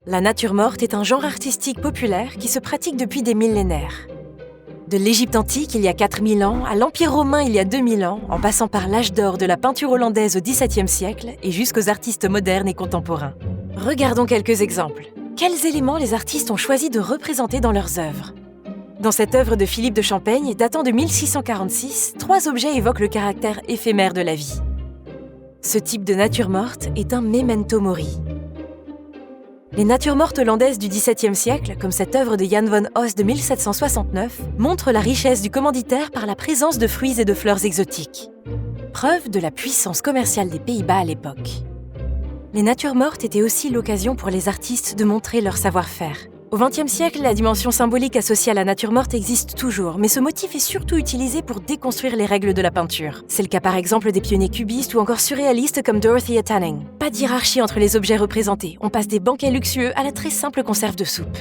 La nature morte est un genre artistique populaire qui se pratique depuis des millénaires. De l'Égypte antique il y a 4000 ans à l'Empire romain il y a 2000 ans, en passant par l'âge d'or de la peinture hollandaise au XVIIe siècle et jusqu'aux artistes modernes et contemporains. Regardons quelques exemples. Quels éléments les artistes ont choisi de représenter dans leurs œuvres? Dans cette œuvre de Philippe de Champaigne, datant de 1646, 3 objets évoquent le caractère éphémère de la vie. Ce type de nature morte est un memento mori. Les natures mortes hollandaises du XVIIe siècle, comme cette œuvre de Jan van Os de 1769, montrent la richesse du commanditaire par la présence de fruits et de fleurs exotiques. Preuve de la puissance commerciale des Pays-Bas à l'époque. Les natures mortes étaient aussi l'occasion pour les artistes de montrer leur savoir-faire. Au XXe siècle, la dimension symbolique associée à la nature morte existe toujours, mais ce motif est surtout utilisé pour déconstruire les règles de la peinture. C'est le cas par exemple des pionniers cubistes ou encore surréalistes comme Dorothea Tanning. Pas de hiérarchie entre les objets représentés, on passe des banquets luxueux à la très simple conserve de soupe.